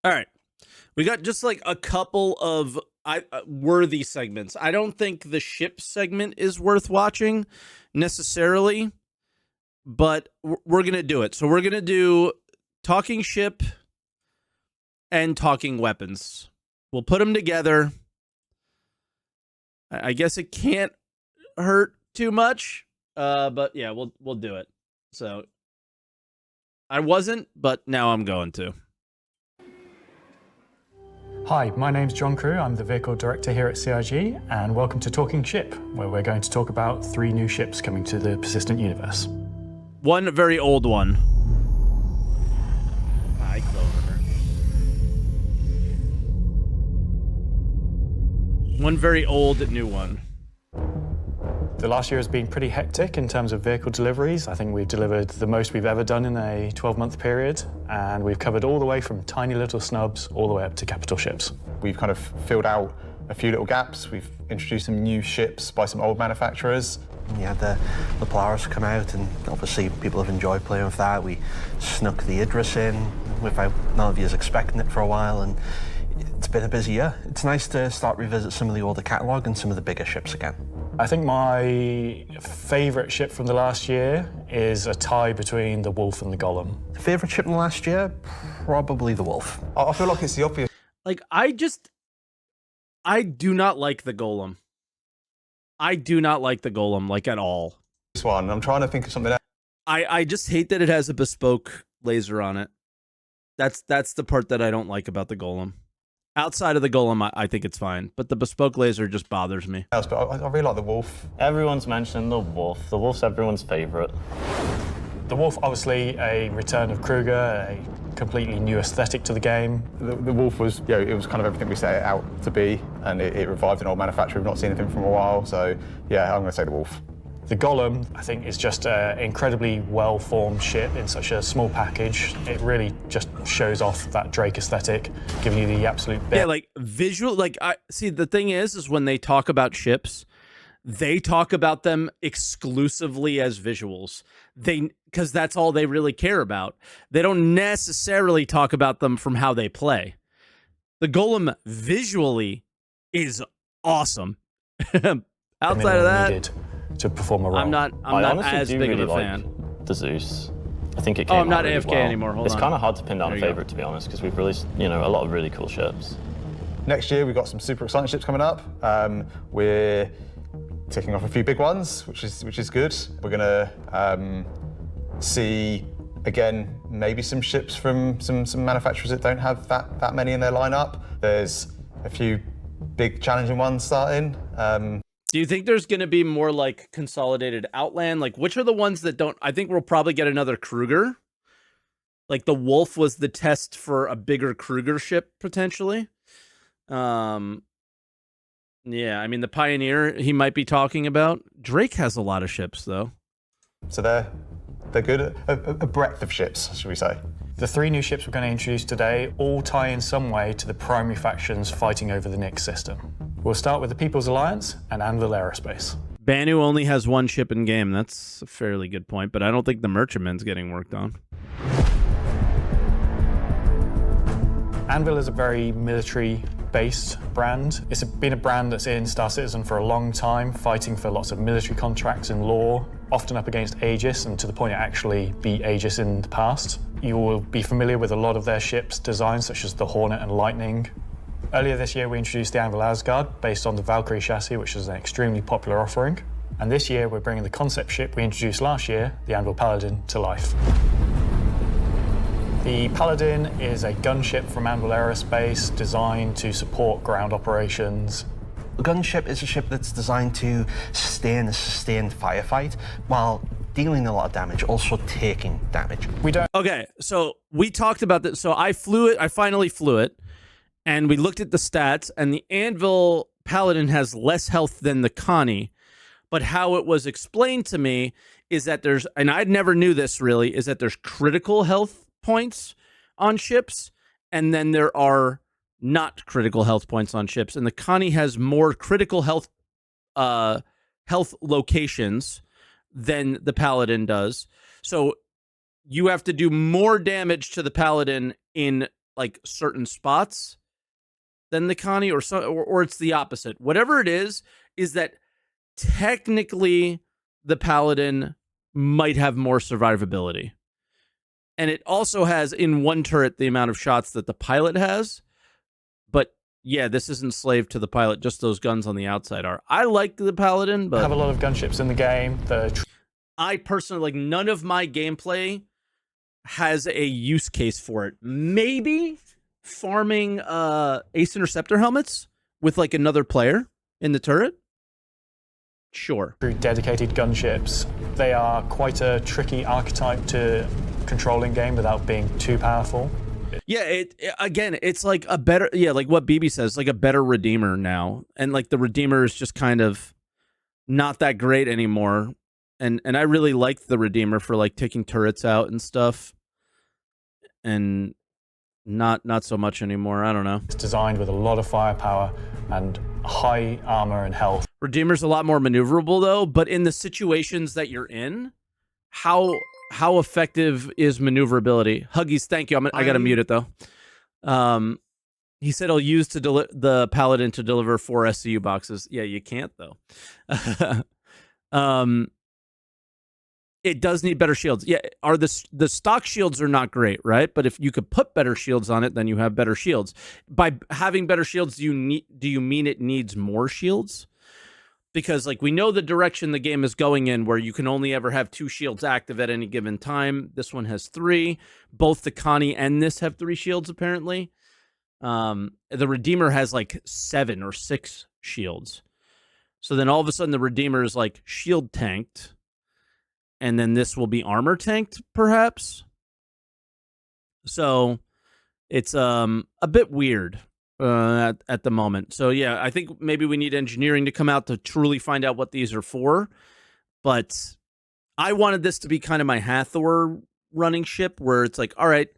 All right. We got just like a couple of worthy segments. I don't think the ship segment is worth watching necessarily, but we're going to do it. So we're going to do talking ship and talking weapons. We'll put them together. I guess it can't hurt too much, but yeah, we'll do it. So I wasn't, but now I'm going to. Hi, my name's John Crew. I'm the Vehicle Director here at CIG, and welcome to Talking Ship, where we're going to talk about 3 new ships coming to the persistent universe. One very old one. Hi, Clover. One very old new one. The last year has been pretty hectic in terms of vehicle deliveries. I think we've delivered the most we've ever done in a 12-month period, and we've covered all the way from tiny little snubs all the way up to capital ships. We've kind of filled out a few little gaps. We've introduced some new ships by some old manufacturers. We had the Polaris come out, and obviously people have enjoyed playing with that. We snuck the Idris in without none of you expecting it for a while, and it's been a busy year. It's nice to start revisit some of the older catalogue and some of the bigger ships again. I think my favourite ship from the last year is a tie between the Wolf and the Golem. Favourite ship in the last year? Probably the Wolf. I feel like it's the obvious. Like, I do not like the Golem. I do not like the Golem, like, at all. This one, I'm trying to think of something else. I just hate that it has a bespoke laser on it. That's the part that I don't like about the Golem. Outside of the Golem, I think it's fine, but the bespoke laser just bothers me. But I really like the Wolf. Everyone's mentioned the Wolf. The Wolf's everyone's favourite. The Wolf, obviously a return of Kruger, a completely new aesthetic to the game. The Wolf was, it was kind of everything we set it out to be, and it revived an old manufacturer. We've not seen anything from a while, so yeah, I'm going to say the Wolf. The Golem, I think, is just an incredibly well-formed ship in such a small package. It really just shows off that Drake aesthetic, giving you the absolute best. Yeah, like visual. Like, I see. The thing is when they talk about ships, they talk about them exclusively as visuals. Because that's all they really care about. They don't necessarily talk about them from how they play. The Golem visually is awesome. Outside of that, to perform a role. I'm not as big of a fan. The Zeus. I think it came I'm not out really AFK well. anymore. Hold it's on. kind of hard to pin down There a you go. favourite, to be honest, because we've released, a lot of really cool ships. Next year, we've got some super exciting ships coming up. We're ticking off a few big ones, which is good. We're going to see, again, maybe some ships from some manufacturers that don't have that many in their lineup. There's a few big challenging ones starting. Do you think there's going to be more like consolidated Outland? Like, which are the ones that don't? I think we'll probably get another Kruger. Like, the Wolf was the test for a bigger Kruger ship, potentially. Yeah, I mean, the Pioneer he might be talking about. Drake has a lot of ships, though. So they're good. A breadth of ships, should we say. The 3 new ships we're going to introduce today all tie in some way to the primary factions fighting over the Nyx system. We'll start with the People's Alliance and Anvil Aerospace. Banu only has 1 ship in game. That's a fairly good point, but I don't think the Merchantman's getting worked on. Anvil is a very military-based brand. It's been a brand that's in Star Citizen for a long time, fighting for lots of military contracts and lore, often up against Aegis, and to the point it actually beat Aegis in the past. You will be familiar with a lot of their ships' designs, such as the Hornet and Lightning. Earlier this year, we introduced the Anvil Asgard, based on the Valkyrie chassis, which is an extremely popular offering. And this year, we're bringing the concept ship we introduced last year, the Anvil Paladin, to life. The Paladin is a gunship from Anvil Aerospace, designed to support ground operations. A gunship is a ship that's designed to stay in a sustained firefight while dealing a lot of damage, also taking damage. Okay, so we talked about this. So I finally flew it, and we looked at the stats, and the Anvil Paladin has less health than the Connie. But how it was explained to me is that there's, and I never knew this really, is that there's critical health points on ships, and then there are not critical health points on ships. And the Connie has more critical health locations than the Paladin does. So you have to do more damage to the Paladin in like certain spots than the Connie, or it's the opposite. Whatever it is that technically the Paladin might have more survivability. And it also has in one turret the amount of shots that the pilot has. But yeah, this isn't slave to the pilot, just those guns on the outside are. I like the Paladin, but Have a lot of gunships in the game. I personally, like, none of my gameplay has a use case for it. Maybe farming Ace Interceptor helmets with like another player in the turret. Sure. Dedicated gunships. They are quite a tricky archetype to control in game without being too powerful. Yeah, again, it's like a better, like what BB says, like a better Redeemer now. And like the Redeemer is just kind of not that great anymore. And I really liked the Redeemer for like taking turrets out and stuff. And not so much anymore. I don't know. It's designed with a lot of firepower and high armor and health. Redeemer's a lot more maneuverable though, but in the situations that you're in, how effective is maneuverability? Huggies, thank you. I got to mute it though. He said he'll use the Paladin to deliver 4 SCU boxes. Yeah, you can't though. It does need better shields. Yeah, the stock shields are not great, right? But if you could put better shields on it, then you have better shields. By having better shields, do you mean it needs more shields? Because like we know the direction the game is going in, where you can only ever have 2 shields active at any given time. This one has 3. Both the Connie and this have 3 shields apparently. The Redeemer has like 7 or 6 shields. So then all of a sudden the Redeemer is like shield tanked. And then this will be armor tanked, perhaps. So it's a bit weird at the moment. So yeah, I think maybe we need engineering to come out to truly find out what these are for. But I wanted this to be kind of my Hathor running ship, where it's like, all right,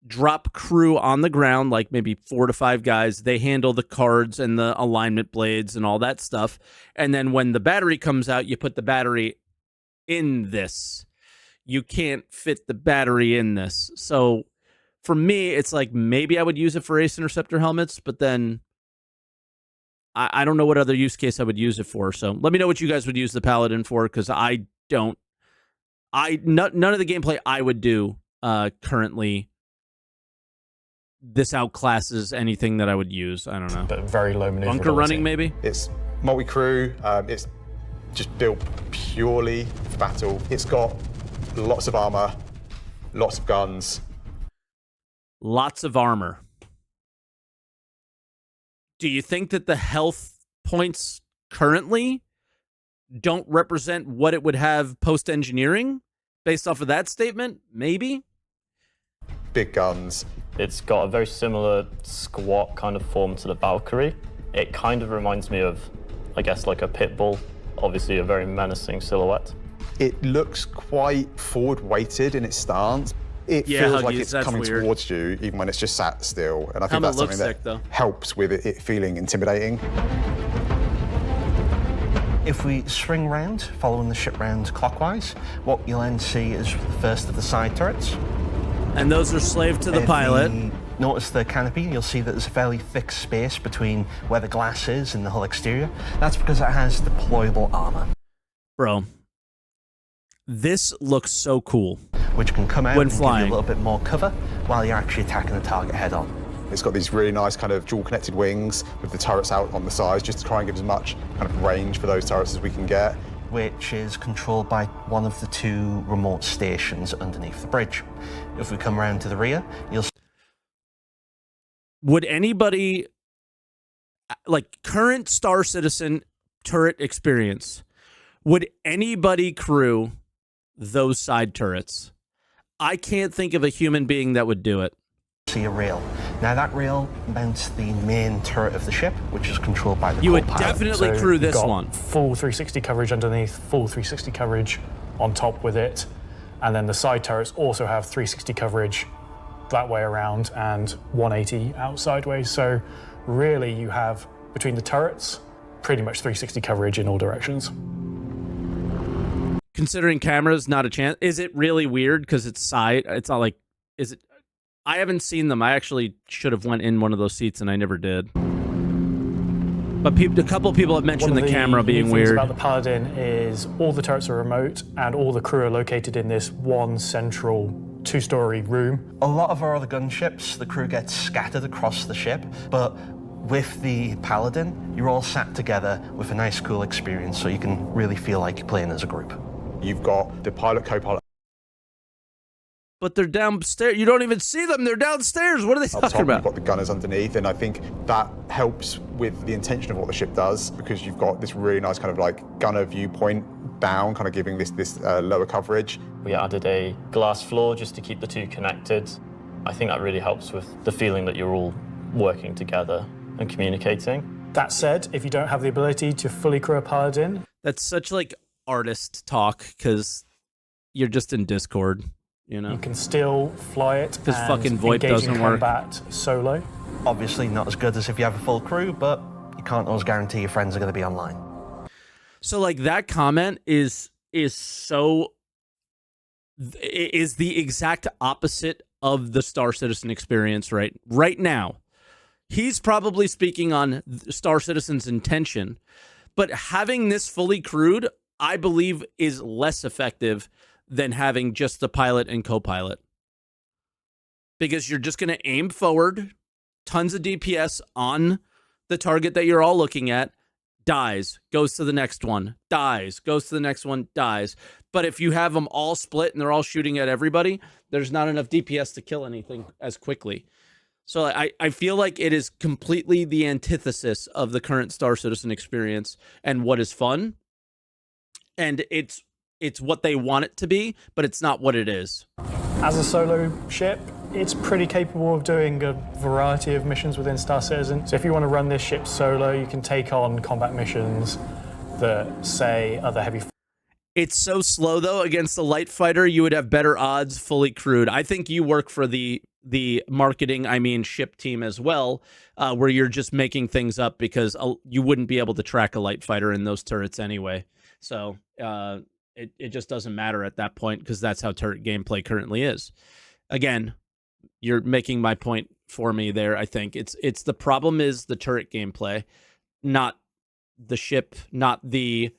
drop crew on the ground, like maybe 4 to 5 guys. They handle the cards and the alignment blades and all that stuff. And then when the battery comes out, you put the battery in this. You can't fit the battery in this. So for me, it's like maybe I would use it for Ace Interceptor helmets, but then I don't know what other use case I would use it for. So let me know what you guys would use the Paladin for, because none of the gameplay I would do currently, this outclasses anything that I would use. I don't know. But very low maneuverability. Bunker running, maybe? It's multi-crew. It's just built purely for battle. It's got lots of armor, lots of guns. Lots of armor. Do you think that the health points currently don't represent what it would have post-engineering based off of that statement? Maybe? Big guns. It's got a very similar squat kind of form to the Valkyrie. It kind of reminds me of, I guess, like a pit bull. Obviously a very menacing silhouette. It looks quite forward-weighted in its stance. It feels like it's coming towards you, even when it's just sat still. And I think that's something that helps with it feeling intimidating. If we swing round, following the ship round clockwise, what you'll then see is the first of the side turrets. And those are slave to the pilot. Notice the canopy, you'll see that there's a fairly thick space between where the glass is and the hull exterior. That's because it has deployable armor. Bro, this looks so cool. Which can come out when and flying. give you a little bit more cover while you're actually attacking the target head on. It's got these really nice kind of dual connected wings with the turrets out on the sides, just to try and give as much kind of range for those turrets as we can get. Which is controlled by one of the 2 remote stations underneath the bridge. If we come around to the rear, you'll... Would anybody, like current Star Citizen turret experience, would anybody crew those side turrets? I can't think of a human being that would do it. See a rail. Now that rail mounts the main turret of the ship, which is controlled by the You would co-pilot. definitely crew this one. Full 360 coverage underneath, full 360 coverage on top with it. And then the side turrets also have 360 coverage that way around and 180 out sideways. So really you have, between the turrets, pretty much 360 coverage in all directions. Considering cameras, not a chance. Is it really weird because it's side? It's not like, is it? I haven't seen them. I actually should have went in one of those seats, and I never did. But a couple of people have mentioned the camera being weird. weird. About the Paladin is all the turrets are remote, and all the crew are located in this one central 2-story room. A lot of our other gunships, the crew gets scattered across the ship, but with the Paladin, you're all sat together with a nice, cool experience, so you can really feel like you're playing as a group. You've got the pilot, co-pilot But they're downstairs. You don't even see them. They're downstairs. What are they up talking top, about? you've got the gunners underneath, and I think that helps with the intention of what the ship does, because you've got this really nice kind of like gunner viewpoint down, kind of giving this lower coverage. We added a glass floor just to keep the two connected. I think that really helps with the feeling that you're all working together and communicating. That said, if you don't have the ability to fully crew a Paladin, That's such like artist talk, because you're just in Discord, you know? you can still fly it 'Cause and fucking VoIP engage doesn't in work. combat solo. Obviously not as good as if you have a full crew, but you can't always guarantee your friends are going to be online. So like that comment is the exact opposite of the Star Citizen experience right now. He's probably speaking on Star Citizen's intention, but having this fully crewed, I believe, is less effective than having just the pilot and co-pilot, because you're just going to aim forward, tons of DPS on the target that you're all looking at, dies, goes to the next one, dies, goes to the next one, dies. But if you have them all split and they're all shooting at everybody, there's not enough DPS to kill anything as quickly. So I feel like it is completely the antithesis of the current Star Citizen experience and what is fun. And it's what they want it to be, but it's not what it is. As a solo ship, it's pretty capable of doing a variety of missions within Star Citizen. So if you want to run this ship solo, you can take on combat missions that, say, other heavy... It's so slow, though, against the light fighter, you would have better odds fully crewed. I think you work for the marketing, ship team as well, where you're just making things up, because you wouldn't be able to track a light fighter in those turrets anyway. So it just doesn't matter at that point, because that's how turret gameplay currently is. Again, you're making my point for me there. I think it's the problem is the turret gameplay, not the ship, not the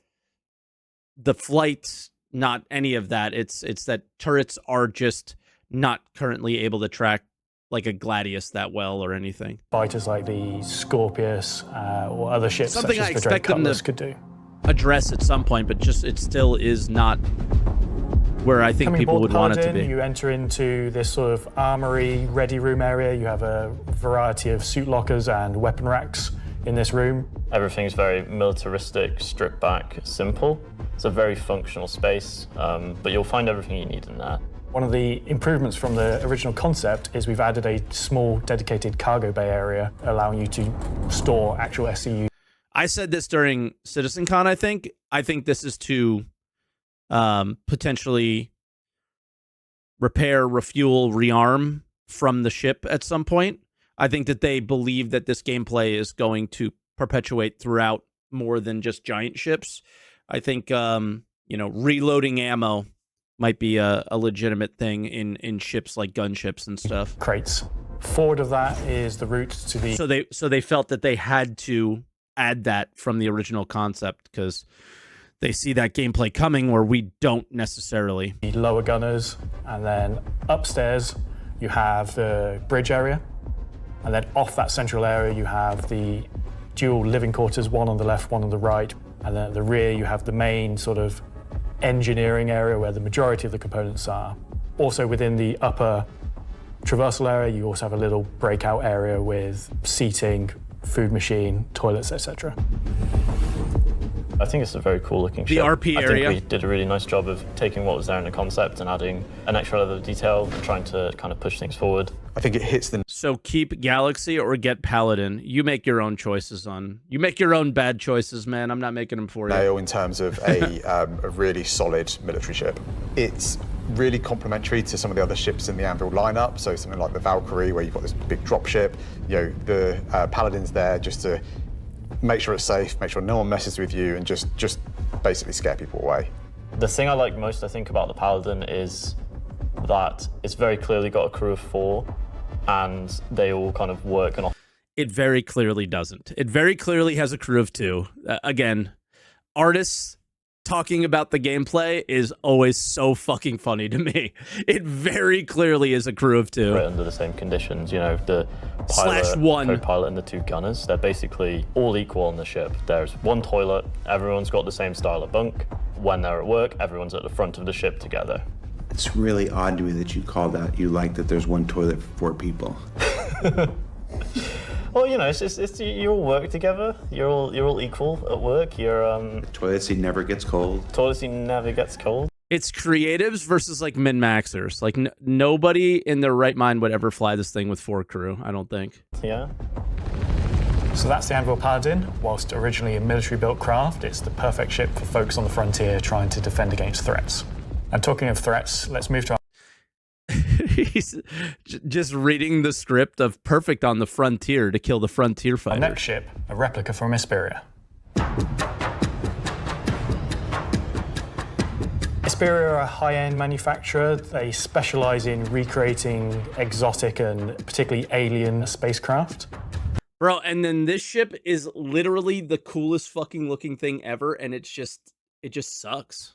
flight, not any of that. It's that turrets are just not currently able to track like a Gladius that well or anything. Fighters like the Scorpius or other ships Something such I as the Dread expect them Cutlass to could do. address at some point, but just it still is not where I think Coming people aboard would want it to Paladin, be. you enter into this sort of armory ready room area. You have a variety of suit lockers and weapon racks in this room. Everything's very militaristic, stripped back, simple. It's a very functional space, but you'll find everything you need in there. One of the improvements from the original concept is we've added a small dedicated cargo bay area, allowing you to store actual SCU. I said this during Citizencon, I think. I think this is to potentially repair, refuel, rearm from the ship at some point. I think that they believe that this gameplay is going to perpetuate throughout more than just giant ships. I think, reloading ammo might be a legitimate thing in ships like gunships and stuff. Crates. Forward of that is the route to the... So they felt that they had to add that from the original concept, because they see that gameplay coming where we don't necessarily. The lower gunners, and then upstairs you have the bridge area, and then off that central area you have the dual living quarters, one on the left, one on the right, and then at the rear you have the main sort of engineering area where the majority of the components are. Also within the upper traversal area you also have a little breakout area with seating, food machine, toilets, etc. I think it's a very cool looking ship. The RP area. I think we did a really nice job of taking what was there in the concept and adding an extra level of detail and trying to kind of push things forward. I think it hits the So keep Galaxy or get Paladin. You make your own choices you make your own bad choices, man. I'm not making them for you. nail in terms of a really solid military ship. It's really complementary to some of the other ships in the Anvil lineup. So something like the Valkyrie, where you've got this big drop ship. The Paladin's there just to make sure it's safe, make sure no one messes with you, and just basically scare people away. The thing I like most, I think, about the Paladin is that it's very clearly got a crew of 4, and they all kind of work and It very clearly doesn't. It very clearly has a crew of two. Again, artists talking about the gameplay is always so fucking funny to me. It very clearly is a crew of two. operate under the same conditions. You know, the pilot, /1. co-pilot, and the 2 gunners, they're basically all equal on the ship. There's one toilet, everyone's got the same style of bunk. When they're at work, everyone's at the front of the ship together. It's really odd to me that you call that, you like that there's one toilet for 4 people. Well, you know, it's you all work together. You're all equal at work. Your Toilet seat never gets cold. toilet seat never gets cold. It's creatives versus like min-maxers. Like nobody in their right mind would ever fly this thing with 4 crew, I don't think. Yeah. So that's the Anvil Paladin. Whilst originally a military-built craft, it's the perfect ship for folks on the frontier trying to defend against threats. And talking of threats, let's move to our He's just reading the script of Perfect on the Frontier to kill the frontier fighter. next ship, a replica from Hesperia. Hesperia are a high-end manufacturer. They specialize in recreating exotic and particularly alien spacecraft. Bro, and then this ship is literally the coolest fucking looking thing ever, and it just sucks.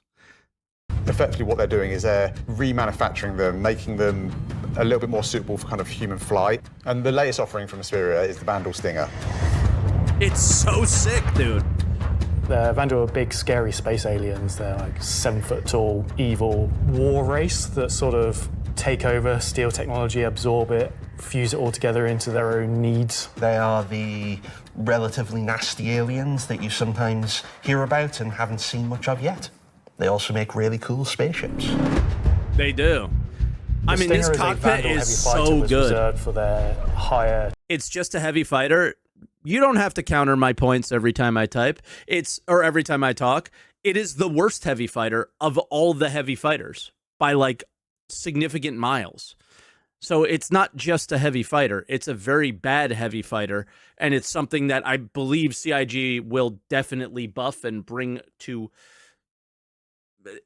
Effectively what they're doing is they're remanufacturing them, making them a little bit more suitable for kind of human flight. And the latest offering from Hesperia is the Vandal Stinger. It's so sick, dude. The Vandal are big, scary space aliens. They're like 7-foot-tall, evil war race that sort of take over, steal technology, absorb it, fuse it all together into their own needs. They are the relatively nasty aliens that you sometimes hear about and haven't seen much of yet. They also make really cool spaceships. They do. I mean, this cockpit is so good. Reserved for their higher. It's just a heavy fighter. You don't have to counter my points every time I type. Or every time I talk. It is the worst heavy fighter of all the heavy fighters by like significant miles. So it's not just a heavy fighter. It's a very bad heavy fighter. And it's something that I believe CIG will definitely buff and bring to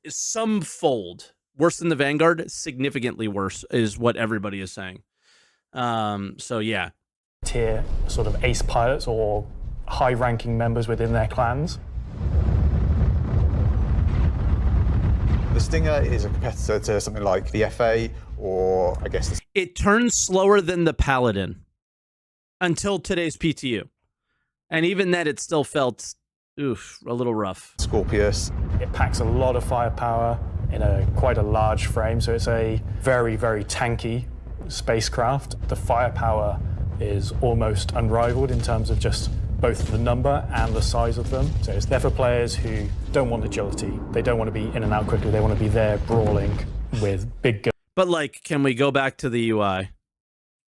some fold. Worse than the Vanguard, significantly worse is what everybody is saying. So yeah. Tier sort of ace pilots or high-ranking members within their clans. The Stinger is a competitor to something like the FA or I guess It turns slower than the Paladin until today's PTU. And even then it still felt a little rough. Scorpius. It packs a lot of firepower in quite a large frame, so it's a very, very tanky spacecraft. The firepower is almost unrivaled in terms of just both the number and the size of them. So it's there for players who don't want agility. They don't want to be in and out quickly. They want to be there brawling with big guns. But like, can we go back to the UI?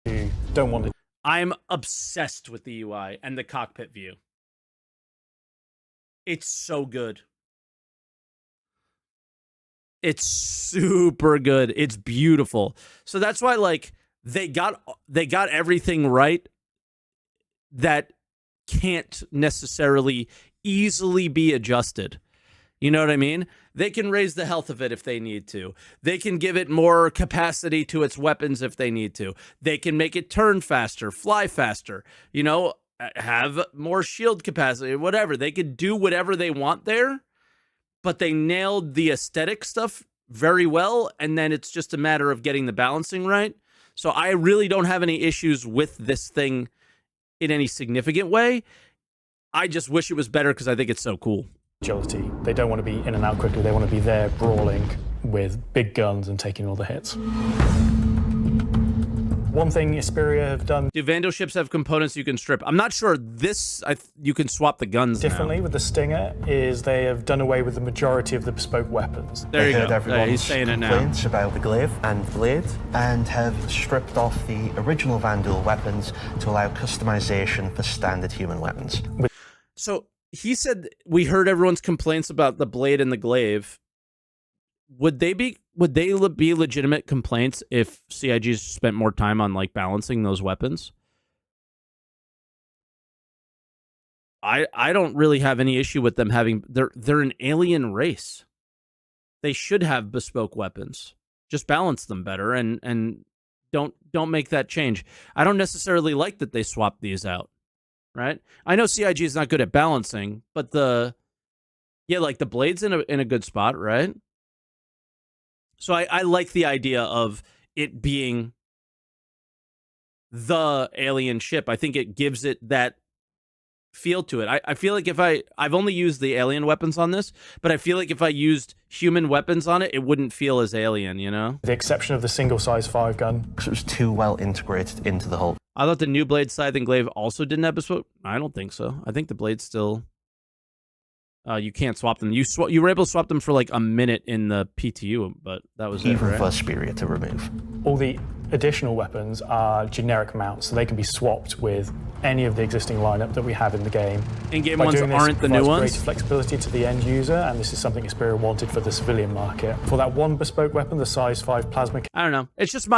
Who don't want to. I'm obsessed with the UI and the cockpit view. It's so good. It's super good. It's beautiful. So that's why like they got everything right that can't necessarily easily be adjusted. You know what I mean? They can raise the health of it if they need to. They can give it more capacity to its weapons if they need to. They can make it turn faster, fly faster, you know, have more shield capacity, whatever. They could do whatever they want there, but they nailed the aesthetic stuff very well, and then it's just a matter of getting the balancing right. So I really don't have any issues with this thing in any significant way. I just wish it was better because I think it's so cool. Agility. They don't want to be in and out quickly. They want to be there brawling with big guns and taking all the hits. One thing Hesperia have done Do Vandal ships have components you can strip? I'm not sure you can swap the guns differently now. with the Stinger is they have done away with the majority of the bespoke weapons. There you They heard go. everyone's He's saying it now. complaints about the glaive and blade and have stripped off the original Vandal weapons to allow customization for standard human weapons. So he said we heard everyone's complaints about the blade and the glaive. Would they be legitimate complaints if CIG spent more time on like balancing those weapons? I don't really have any issue with them having they're an alien race. They should have bespoke weapons. Just balance them better and Don't make that change. I don't necessarily like that they swapped these out, right? I know CIG is not good at balancing, but the blade's in a good spot, right? So I like the idea of it being the alien ship. I think it gives it that feel to it. I feel like if I've only used the alien weapons on this, but I feel like if I used human weapons on it, it wouldn't feel as alien, you know? The exception of the single size 5 gun. Because it was too well integrated into the whole. I thought the new blade, scythe, and glaive also didn't have a swap. I don't think so. I think the blades still... you can't swap them. You were able to swap them for like a minute in the PTU, but that was Even it, right? for Spirit to remove. All the additional weapons are generic mounts, so they can be swapped with any of the existing lineup that we have in the game. In-game By ones doing this, aren't the it new provides ones? greater flexibility to the end user, and this is something Xperia wanted for the civilian market. For that one bespoke weapon, the size 5 plasma I don't know. It's just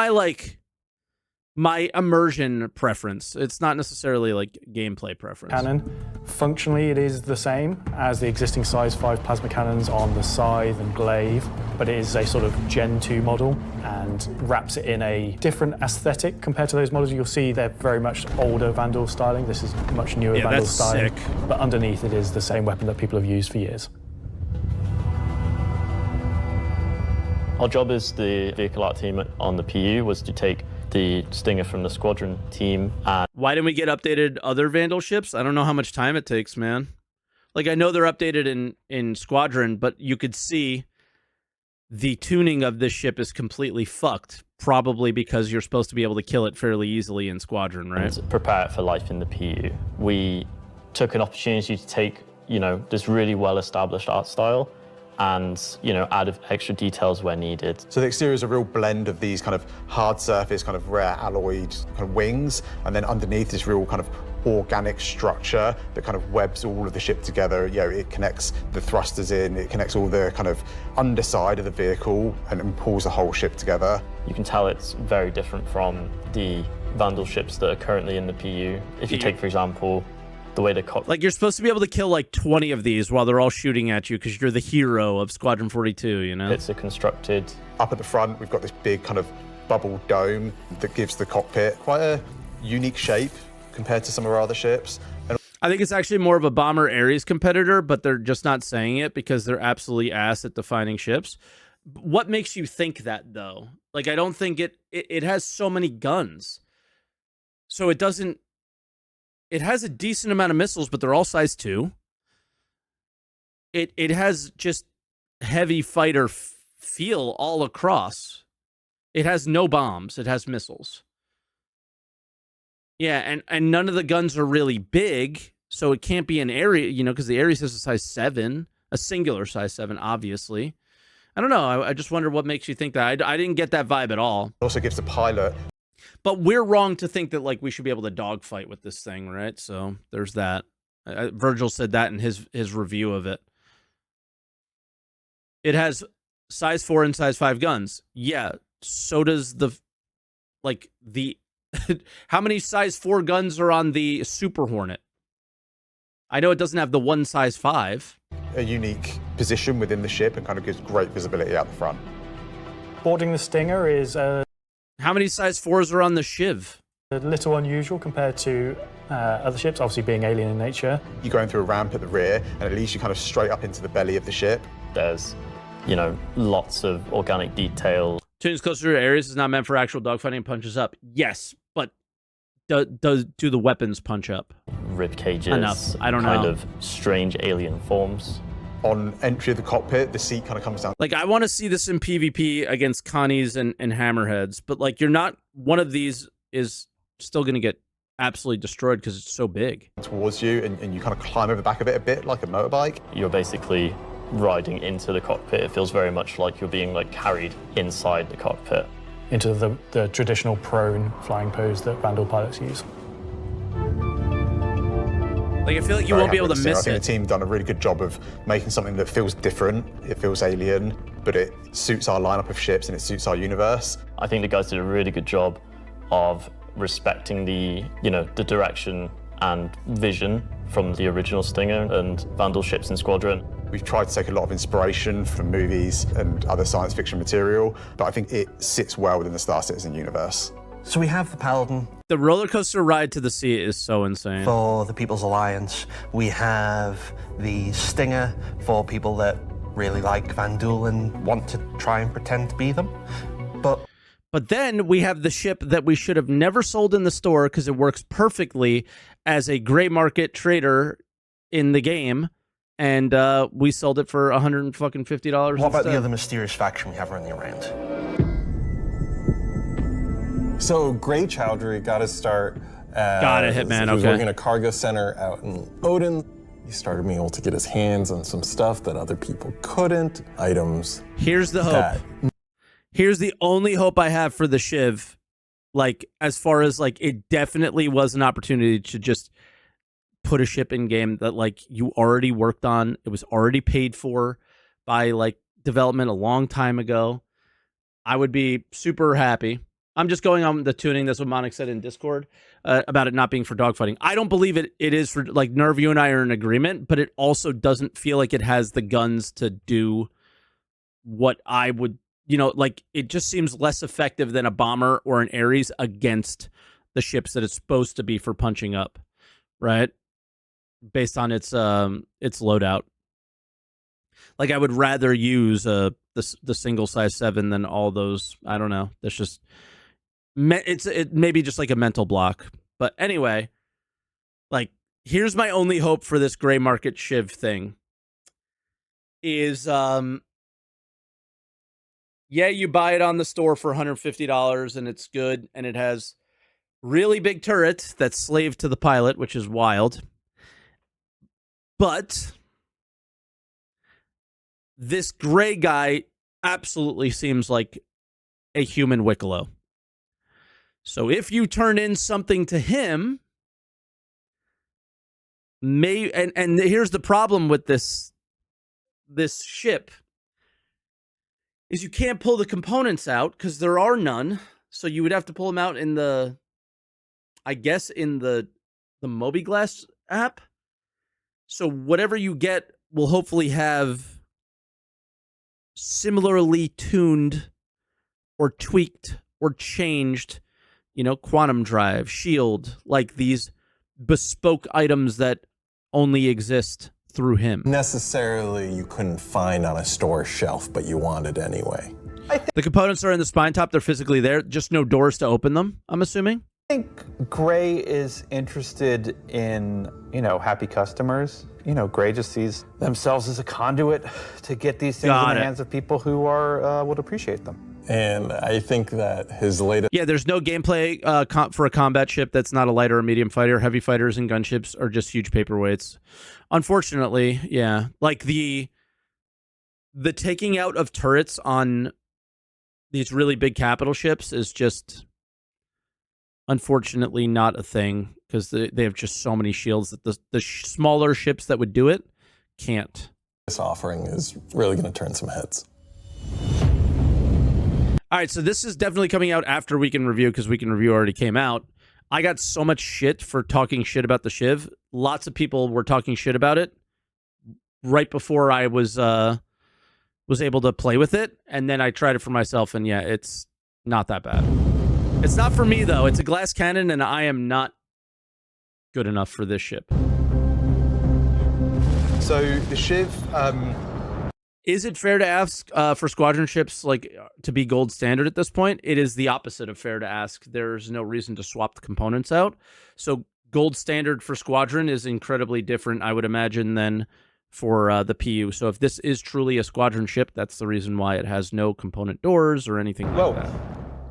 my immersion preference. It's not necessarily like gameplay preference. cannon, functionally it is the same as the existing size 5 plasma cannons on the scythe and glaive, but it is a sort of Gen 2 model and wraps it in a different aesthetic compared to those models. You'll see they're very much older Vandal styling. This is much newer Yeah, Vandal that's styling, sick. but underneath it is the same weapon that people have used for years. Our job as the vehicle art team on the PU was to take the Stinger from the squadron team and Why didn't we get updated other Vandal ships? I don't know how much time it takes, man. Like, I know they're updated in Squadron, but you could see the tuning of this ship is completely fucked. Probably because you're supposed to be able to kill it fairly easily in Squadron, right? prepare it for life in the PU. We took an opportunity to take, this really well-established art style and, add extra details where needed. So the exterior is a real blend of these kind of hard surface, kind of rare alloyed kind of wings, and then underneath this real kind of organic structure that kind of webs all of the ship together. It connects the thrusters in, it connects all the kind of underside of the vehicle and pulls the whole ship together. You can tell it's very different from the Vandal ships that are currently in the PU. If you take, for example, the way the Like, you're supposed to be able to kill like 20 of these while they're all shooting at you because you're the hero of Squadron 42, you know? cockpits are constructed. Up at the front, we've got this big kind of bubble dome that gives the cockpit quite a unique shape compared to some of our other ships. And I think it's actually more of a Bomber Ares competitor, but they're just not saying it because they're absolutely ass at defining ships. What makes you think that, though? Like, I don't think it has so many guns. So it doesn't... It has a decent amount of missiles, but they're all size 2. It has just heavy fighter feel all across. It has no bombs. It has missiles. Yeah, and none of the guns are really big, so it can't be an area, because the Ares is a size 7, a singular size 7, obviously. I don't know. I just wonder what makes you think that. I didn't get that vibe at all. it also gives the pilot But we're wrong to think that like we should be able to dogfight with this thing, right? So there's that. Virgil said that in his review of it. It has size 4 and size 5 guns. Yeah, so does the how many size 4 guns are on the Super Hornet? I know it doesn't have the one size 5. a unique position within the ship and kind of gives great visibility out the front. Boarding the Stinger is How many size 4s are on the Shiv? a little unusual compared to other ships, obviously being alien in nature. You're going through a ramp at the rear, and it leads you kind of straight up into the belly of the ship. There's, lots of organic detail. Tunes closer to Ares is not meant for actual dogfighting and punches up. Yes, but do the weapons punch up? Rib cages. Enough. I don't kind know. of strange alien forms. On entry of the cockpit, the seat kind of comes down Like, I want to see this in PvP against Connies and Hammerheads, but like, you're not, one of these is still going to get absolutely destroyed because it's so big. towards you, and you kind of climb over the back of it a bit like a motorbike. You're basically riding into the cockpit. It feels very much like you're being carried inside the cockpit. Into the traditional prone flying pose that Vandal pilots use. Like, I feel like you Very won't be happy able with to the Stinger. I miss think it. the team done a really good job of making something that feels different, it feels alien, but it suits our lineup of ships and it suits our universe. I think the guys did a really good job of respecting the direction and vision from the original Stinger and Vandal ships in Squadron. We've tried to take a lot of inspiration from movies and other science fiction material, but I think it sits well within the Star Citizen universe. So we have the Paladin The roller coaster ride to the sea is so insane. for the People's Alliance. We have the Stinger for people that really like Van Duel and want to try and pretend to be them. But then we have the ship that we should have never sold in the store because it works perfectly as a gray market trader in the game, and we sold it for $150. What about the other mysterious faction we have running around? So Grey Chowdhury got his start. Got it, Hitman, He was okay. working a cargo center out in Odin. He started being able to get his hands on some stuff that other people couldn't. Items. Here's the hope. that Here's the only hope I have for the Shiv. Like, as far as, like, it definitely was an opportunity to just put a ship in game that, like, you already worked on. It was already paid for by, like, development a long time ago. I would be super happy. I'm just going on the tuning. That's what Monik said in Discord about it not being for dogfighting. I don't believe it is for, like, Nerv, you and I are in agreement, but it also doesn't feel like it has the guns to do what I would, you know, like, it just seems less effective than a bomber or an Ares against the ships that it's supposed to be for punching up, right? Based on its loadout. Like, I would rather use the single size 7 than all those. I don't know. That's just it maybe just like a mental block. But anyway, like, here's my only hope for this gray market Shiv thing is yeah, you buy it on the store for $150 and it's good and it has really big turrets that's slave to the pilot, which is wild. But this gray guy absolutely seems like a human Wicklow. So if you turn in something to him, and here's the problem with this ship is you can't pull the components out because there are none. So you would have to pull them out in the Mobiglass app. So whatever you get will hopefully have similarly tuned or tweaked or changed, you know, quantum drive, shield, like these bespoke items that only exist through him. necessarily you couldn't find on a store shelf, but you wanted anyway. The components are in the spine top. They're physically there. Just no doors to open them, I'm assuming. I think Gray is interested in, you know, happy customers. You know, Gray just sees themselves as a conduit to get these things Got in the it. hands of people who are would appreciate them. And I think that his latest Yeah, there's no gameplay for a combat ship that's not a light or a medium fighter. Heavy fighters and gunships are just huge paperweights. Unfortunately, yeah. Like the taking out of turrets on these really big capital ships is just unfortunately not a thing because they have just so many shields that the smaller ships that would do it can't. offering is really going to turn some heads. All right, so this is definitely coming out after Week in Review because Week in Review already came out. I got so much shit for talking shit about the Shiv. Lots of people were talking shit about it right before I was able to play with it, and then I tried it for myself, and yeah, it's not that bad. It's not for me, though. It's a glass cannon, and I am not good enough for this ship. So the Shiv, Is it fair to ask for squadron ships like to be gold standard at this point? It is the opposite of fair to ask. There's no reason to swap the components out. So gold standard for squadron is incredibly different, I would imagine, than for the PU. So if this is truly a squadron ship, that's the reason why it has no component doors or anything like that.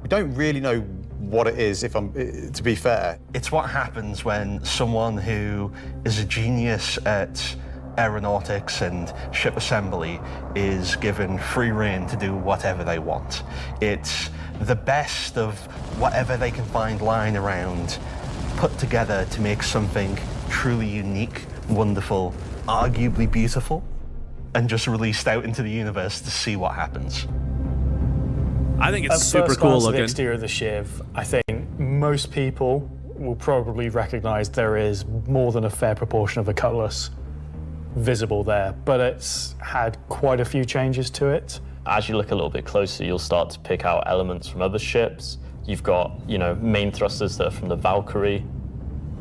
we don't really know what it is, if I'm to be fair. It's what happens when someone who is a genius at aeronautics and ship assembly is given free rein to do whatever they want. It's the best of whatever they can find lying around, put together to make something truly unique, wonderful, arguably beautiful, and just released out into the universe to see what happens. I think it's At super first cool glance at looking. the exterior of the Shiv, I think most people will probably recognize there is more than a fair proportion of the cutlass visible there, but it's had quite a few changes to it. As you look a little bit closer, you'll start to pick out elements from other ships. You've got, you know, main thrusters that are from the Valkyrie.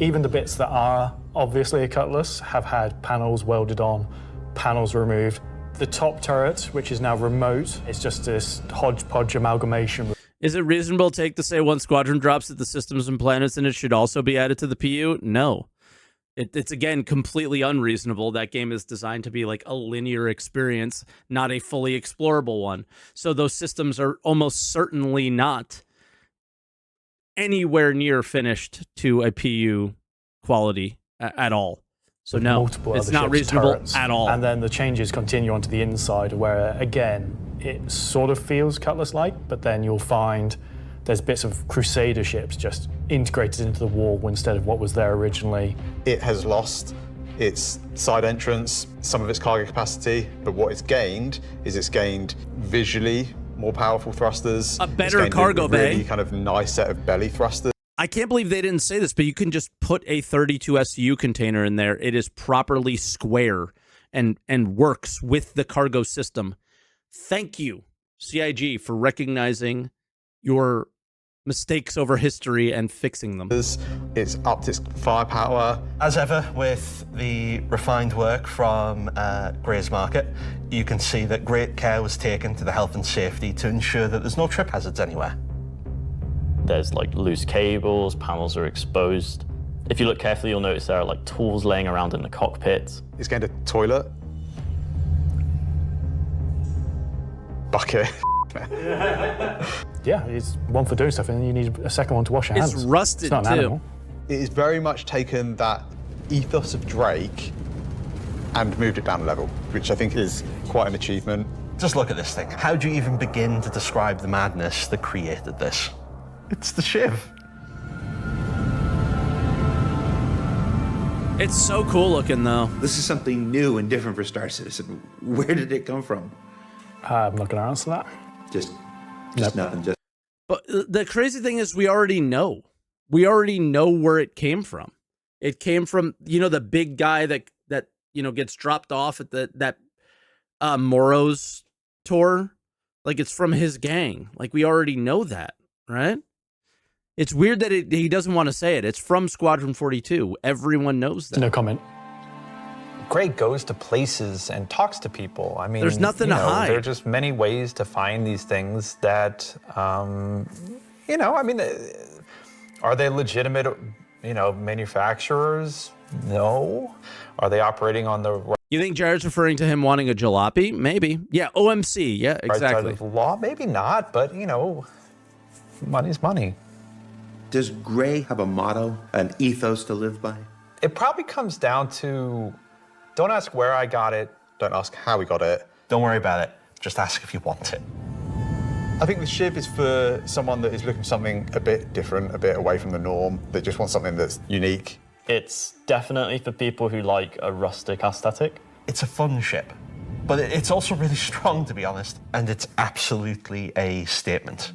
Even the bits that are obviously a Cutlass have had panels welded on, panels removed. The top turret, which is now remote, is just this hodgepodge amalgamation. Is it reasonable to take to say one squadron drops at the systems and planets and it should also be added to the PU? No. It's, again, completely unreasonable. That game is designed to be like a linear experience, not a fully explorable one. So those systems are almost certainly not anywhere near finished to a PU quality at all. So no, Multiple it's other not ships' reasonable turrets. at all. And then the changes continue onto the inside where, again, it sort of feels Cutlass-like, but then you'll find there's bits of Crusader ships just integrated into the wall instead of what was there originally. It has lost its side entrance, some of its cargo capacity, but what it's gained is it's gained visually more powerful thrusters. A better It's gained cargo a really bay. kind of nice set of belly thrusters. I can't believe they didn't say this, but you can just put a 32 SU container in there. It is properly square and works with the cargo system. Thank you, CIG, for recognizing your mistakes over history and fixing them. It's upped its firepower. As ever, with the refined work from Gray's Market, you can see that great care was taken to the health and safety to ensure that there's no trip hazards anywhere. There's like loose cables, panels are exposed. If you look carefully, you'll notice there are like tools laying around in the cockpit. It's gained a toilet. Bucket. Yeah, it's one for doing stuff, and then you need a second one to wash your hands. It's rusted, It's not an too. animal. It has very much taken that ethos of Drake and moved it down a level, which I think is quite an achievement. Just look at this thing. How do you even begin to describe the madness that created this? It's the Shiv. It's so cool looking, though. This is something new and different for Star Citizen. Where did it come from? I'm not going to answer that. Just Nope. nothing. Just But the crazy thing is we already know. We already know where it came from. It came from, you know, the big guy that you know, gets dropped off at that Moros tour. Like, it's from his gang. Like, we already know that, right? It's weird that he doesn't want to say it. It's from Squadron 42. Everyone knows that. No comment. Gray goes to places and talks to people. I mean, There's nothing you to know, hide. There are just many ways to find these things that, you know, I mean, are they legitimate, you know, manufacturers? No. Are they operating on the right You think Jared's referring to him wanting a jalopy? Maybe. Yeah, OMC. Yeah, side exactly. of the law? Maybe not, but, you know, money's money. does Gray have a motto, an ethos to live by? It probably comes down to, don't ask where I got it. Don't ask how we got it. Don't worry about it. Just ask if you want it. I think the Shiv is for someone that is looking for something a bit different, a bit away from the norm. They just want something that's unique. It's definitely for people who like a rustic aesthetic. It's a fun ship, but it's also really strong, to be honest, and it's absolutely a statement.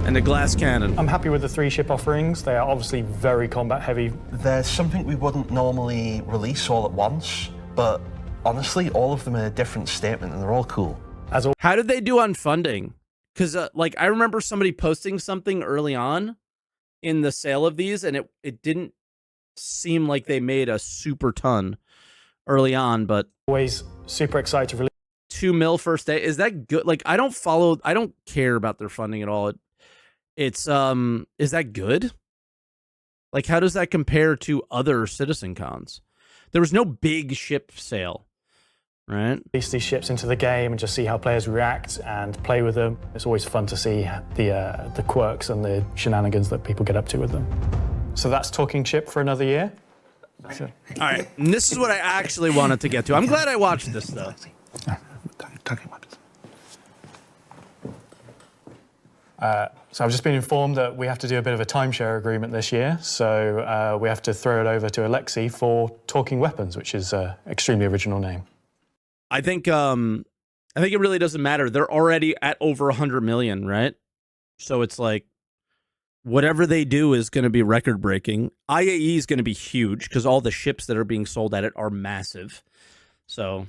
And a glass cannon. I'm happy with the 3 ship offerings. They are obviously very combat heavy. There's something we wouldn't normally release all at once, but honestly, all of them are a different statement, and they're all cool. How did they do on funding? Because, like, I remember somebody posting something early on in the sale of these, and it didn't seem like they made a super ton early on, but Always super excited to release. 2 mil first day. Is that good? Like, I don't care about their funding at all. It's is that good? Like, how does that compare to other Citizencons? There was no big ship sale, right? These ships into the game and just see how players react and play with them. It's always fun to see the quirks and the shenanigans that people get up to with them. So that's talking ship for another year. All right, and this is what I actually wanted to get to. I'm glad I watched this, though. Talking about this. So I've just been informed that we have to do a bit of a timeshare agreement this year. So we have to throw it over to Alexei for Talking Weapons, which is an extremely original name. I think it really doesn't matter. They're already at over 100 million, right? So it's like whatever they do is going to be record breaking. IAE is going to be huge because all the ships that are being sold at it are massive. So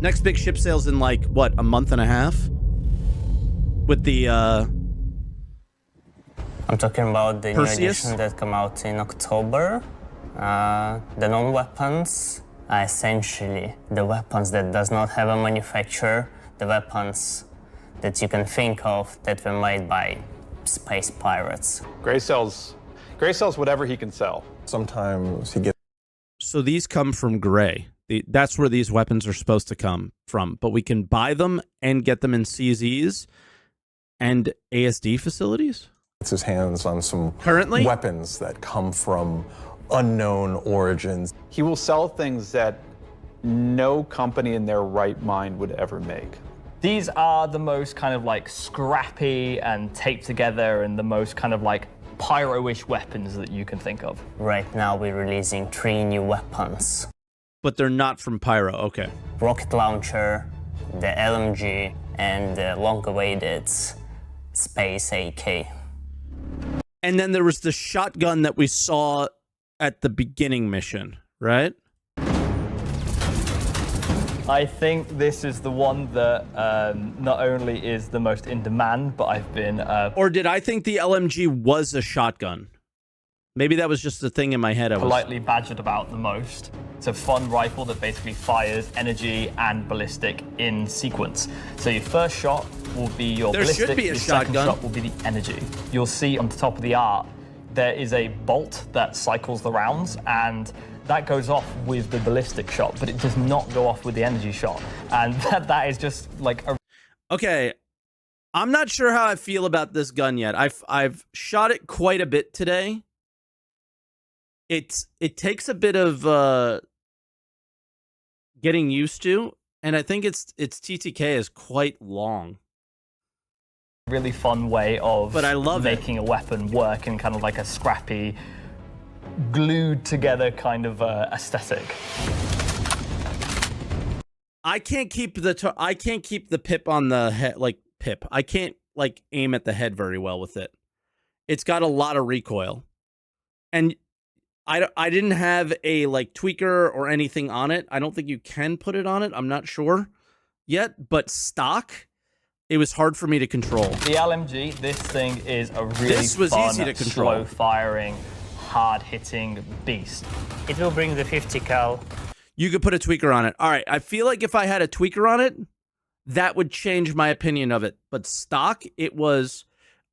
Next big ship sales in like, what, a month and a half? With the, I'm talking about the Perseus? new edition that come out in October. The non-weapons are essentially the weapons that does not have a manufacturer, the weapons that you can think of that were made by space pirates. Gray sells whatever he can sell. Sometimes he gets so these come from Gray. That's where these weapons are supposed to come from. But we can buy them and get them in CZs and ASD facilities? his hands on some Currently? weapons that come from unknown origins. He will sell things that no company in their right mind would ever make. These are the most kind of like scrappy and taped together and the most kind of like pyro-ish weapons that you can think of. Right now we're releasing 3 new weapons. But they're not from Pyro, okay. Rocket launcher, the LMG, and the long-awaited Space AK. And then there was the shotgun that we saw at the beginning mission, right? I think this is the one that not only is the most in demand, but I've been... Or did I think the LMG was a shotgun? Maybe that was just the thing in my head I was... politely badgered about the most. It's a fun rifle that basically fires energy and ballistic in sequence. So your first shot will be your ballistic, should be a your shotgun. second shot will be the energy. You'll see on the top of the art, there is a bolt that cycles the rounds, and that goes off with the ballistic shot, but it does not go off with the energy shot. And that is just like a... Okay, I'm not sure how I feel about this gun yet. I've shot it quite a bit today. It takes a bit of getting used to, and I think its TTK is quite long. really fun way of But I love making a weapon work in kind of like a scrappy, glued together kind of aesthetic. I can't keep the pip on the head, like pip. I can't like aim at the head very well with it. It's got a lot of recoil, and I didn't have a like tweaker or anything on it. I don't think you can put it on it. I'm not sure yet, but stock, it was hard for me to control. The LMG, this thing is a really This was fun, easy to control. slow-firing, hard-hitting beast. It will bring the 50 cal. You could put a tweaker on it. All right, I feel like if I had a tweaker on it, that would change my opinion of it. But stock, it was...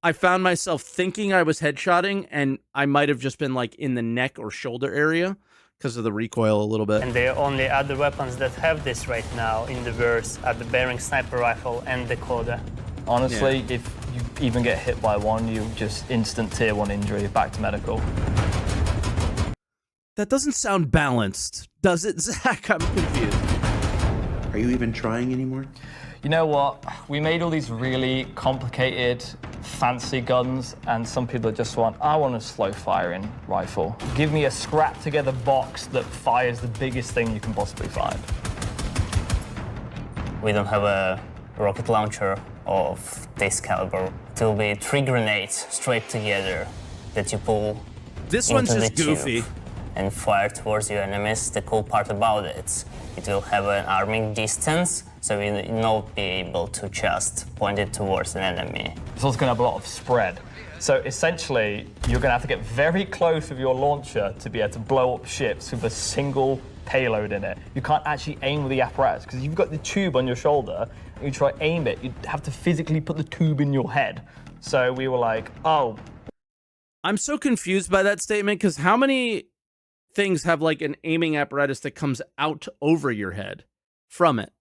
I found myself thinking I was headshotting, and I might have just been like in the neck or shoulder area because of the recoil a little bit. And the only other weapons that have this right now in the verse are the Bearing Sniper Rifle and the Coda. Honestly, if you even get hit by one, you just instant tier 1 injury, back to medical. That doesn't sound balanced, does it, Zach? I'm confused. Are you even trying anymore? You know what? We made all these really complicated, fancy guns, and some people just want, I want a slow-firing rifle. Give me a scrap-together box that fires the biggest thing you can possibly find. We don't have a rocket launcher of this caliber. It will be 3 grenades straight together that you pull This one's into just the goofy. tube and fire towards your enemies. The cool part about it, it will have an arming distance, so you will not be able to just point it towards an enemy. It's also going to have a lot of spread. So essentially, you're going to have to get very close with your launcher to be able to blow up ships with a single payload in it. You can't actually aim with the apparatus, because you've got the tube on your shoulder, and you try to aim it, you'd have to physically put the tube in your head. So we were like, oh. I'm so confused by that statement, because how many things have like an aiming apparatus that comes out over your head from it?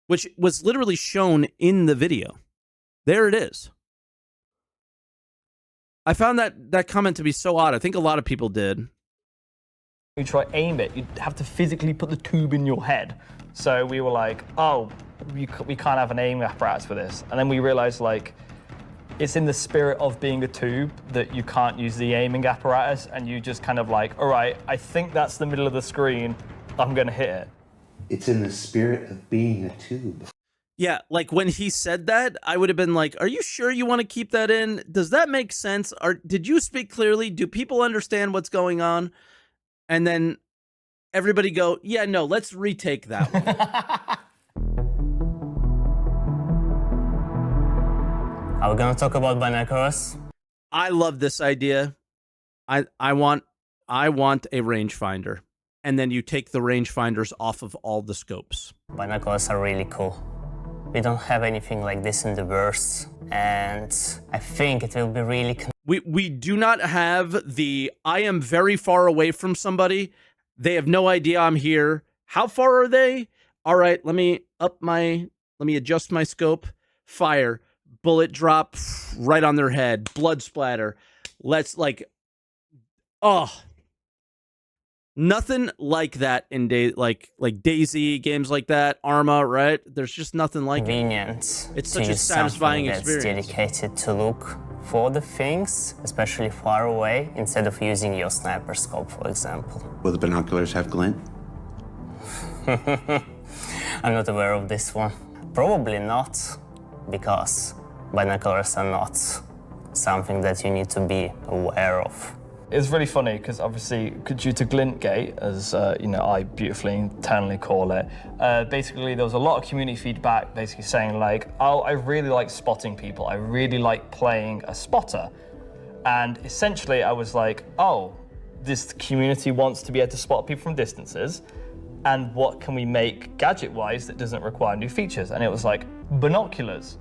Which was literally shown in the video. There it is. I found that comment to be so odd. I think a lot of people did. You try to aim it, you'd have to physically put the tube in your head. So we were like, oh, we can't have an aiming apparatus for this. And then we realized, like, it's in the spirit of being a tube that you can't use the aiming apparatus, and you just kind of like, all right, I think that's the middle of the screen, I'm gonna hit it. It's in the spirit of being a tube. Yeah, like when he said that, I would have been like, are you sure you want to keep that in? Does that make sense? Did you speak clearly? Do people understand what's going on? And then everybody go, yeah, no, let's retake that one. Are we gonna talk about binoculars? I love this idea. I want a rangefinder, and then you take the rangefinders off of all the scopes. Binoculars are really cool. We don't have anything like this in the verse, and I think it will be really. We do not have the I am very far away from somebody. They have no idea I'm here. How far are they? All right, let me adjust my scope. Fire. Bullet drop right on their head. Blood splatter. Nothing like that in like Daisy, games like that, Arma, right? There's just nothing like Convenient. It's such a satisfying experience. That's dedicated to look for the things, especially far away, instead of using your sniper scope, for example. Will the binoculars have glint? I'm not aware of this one. Probably not, because binoculars are not something that you need to be aware of. It's really funny because obviously, due to glint gate, as I beautifully internally call it, basically there was a lot of community feedback basically saying like, oh, I really like spotting people. I really like playing a spotter. And essentially I was like, oh, this community wants to be able to spot people from distances. And what can we make gadget-wise that doesn't require new features? And it was like binoculars.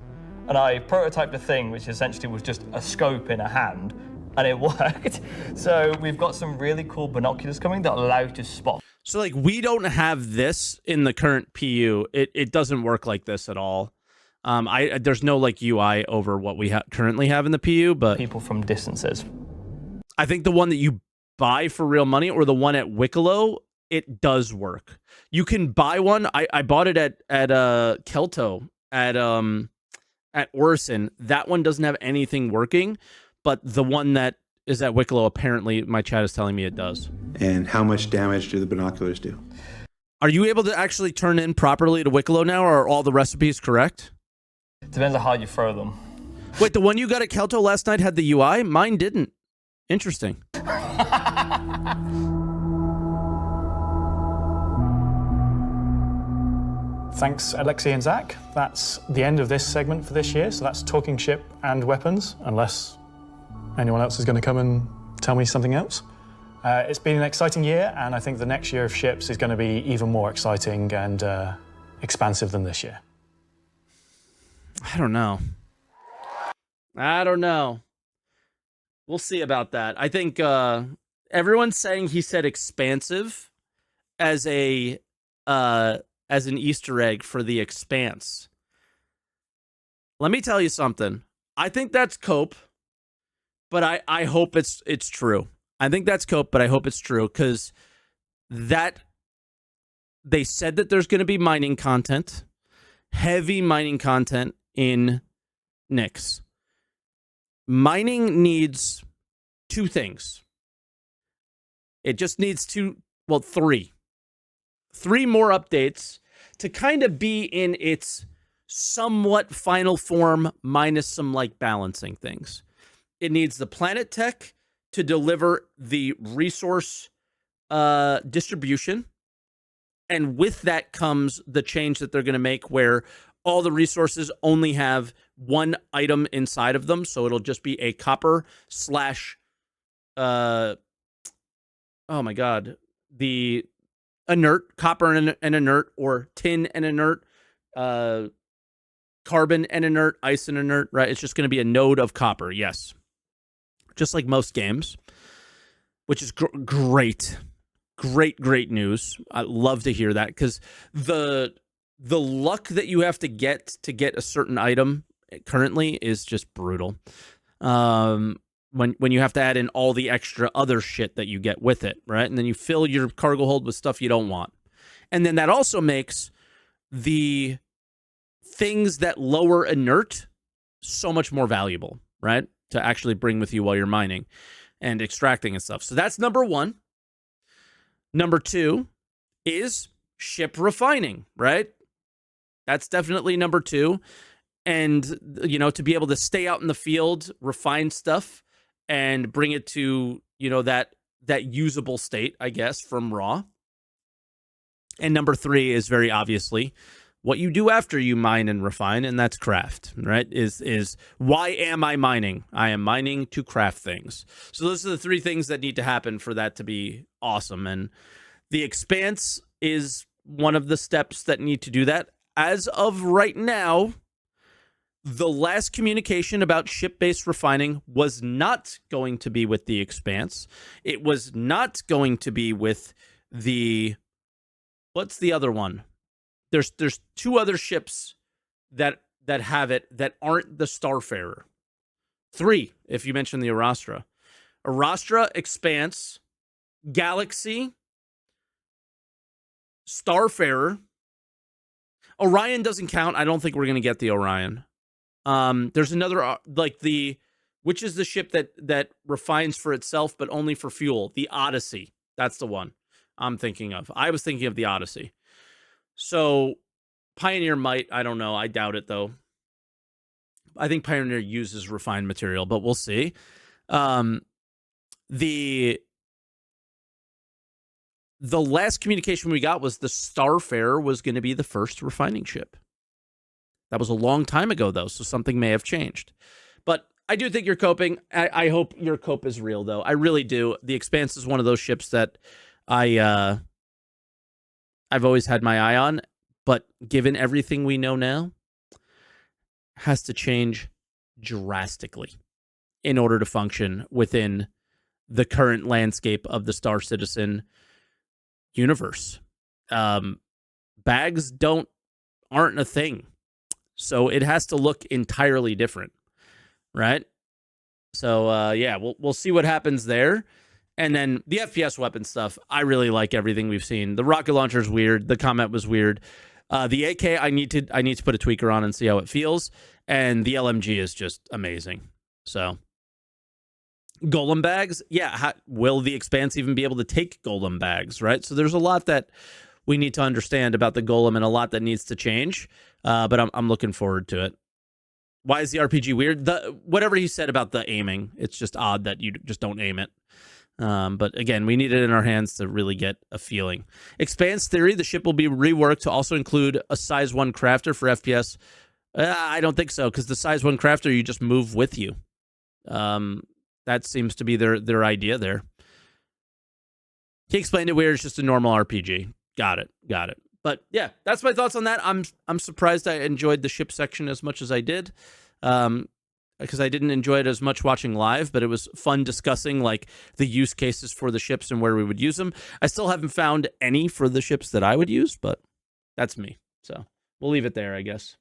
And I prototyped a thing which essentially was just a scope in a hand, and it worked. So we've got some really cool binoculars coming that allow you to spot. So like we don't have this in the current PU. It doesn't work like this at all. There's no like UI over what we currently have in the PU, but people from distances. I think the one that you buy for real money or the one at Wicklow, it does work. You can buy one. I bought it at Kelto at Orison. That one doesn't have anything working, but the one that is at Wicklow, apparently my chat is telling me it does. And how much damage do the binoculars do? Are you able to actually turn in properly to Wicklow now, or are all the recipes correct? Depends on how you throw them. Wait, the one you got at Kelto last night had the UI? Mine didn't. Interesting. Thanks, Alexei and Zach. That's the end of this segment for this year. So that's talking ship and weapons, unless anyone else is going to come and tell me something else. It's been an exciting year, and I think the next year of ships is going to be even more exciting and expansive than this year. I don't know. We'll see about that. I think everyone's saying he said expansive as an Easter egg for the Expanse. Let me tell you something. I think that's cope, but I hope it's true. I think that's cope, but I hope it's true, because that they said that there's going to be mining content, heavy mining content in Nyx. Mining needs two things. It just needs three more updates to kind of be in its somewhat final form, minus some like balancing things. It needs the planet tech to deliver the resource distribution. And with that comes the change that they're going to make where all the resources only have one item inside of them. So it'll just be a copper / oh my God, the inert, copper and inert, or tin and inert, carbon and inert, ice and inert, right? It's just going to be a node of copper, yes. Just like most games, which is great. Great news. I love to hear that, because the luck that you have to get a certain item currently is just brutal. When you have to add in all the extra other shit that you get with it, right? And then you fill your cargo hold with stuff you don't want. And then that also makes the things that lower inert so much more valuable, right? To actually bring with you while you're mining and extracting and stuff. So that's number one. Number two is ship refining, right? That's definitely number two. And, to be able to stay out in the field, refine stuff, and bring it to, that usable state, I guess, from raw. And number three is very obviously what you do after you mine and refine, and that's craft, right? Is why am I mining? I am mining to craft things. So those are the three things that need to happen for that to be awesome. And the expanse is one of the steps that need to do that. As of right now, the last communication about ship-based refining was not going to be with the expanse. It was not going to be with the... What's the other one? There's two other ships that have it that aren't the Starfarer. Three, if you mention the Arastra. Arastra, Expanse, Galaxy, Starfarer. Orion doesn't count. I don't think we're going to get the Orion. There's another, which is the ship that refines for itself, but only for fuel. The Odyssey. That's the one I'm thinking of. I was thinking of the Odyssey. So Pioneer might, I don't know. I doubt it, though. I think Pioneer uses refined material, but we'll see. The last communication we got was the Starfarer was going to be the first refining ship. That was a long time ago, though, so something may have changed. But I do think you're coping. I hope your cope is real, though. I really do. The Expanse is one of those ships that I've always had my eye on, but given everything we know now, has to change drastically in order to function within the current landscape of the Star Citizen universe. Bags aren't a thing. So it has to look entirely different, right? So yeah, we'll see what happens there. And then the FPS weapon stuff, I really like everything we've seen. The rocket launcher's weird. The Comet was weird. The AK, I need to put a tweaker on and see how it feels. And the LMG is just amazing. So Golem bags, yeah. Will the Expanse even be able to take Golem bags, right? So there's a lot that we need to understand about the Golem and a lot that needs to change. But I'm looking forward to it. Why is the RPG weird? Whatever he said about the aiming, it's just odd that you just don't aim it. But again, we need it in our hands to really get a feeling. Expanse theory, the ship will be reworked to also include a size 1 crafter for FPS. I don't think so, because the size 1 crafter, you just move with you. That seems to be their idea there. He explained it weird. It's just a normal RPG. Got it. But yeah, that's my thoughts on that. I'm surprised I enjoyed the ship section as much as I did. Because I didn't enjoy it as much watching live, but it was fun discussing like the use cases for the ships and where we would use them. I still haven't found any for the ships that I would use, but that's me. So we'll leave it there, I guess.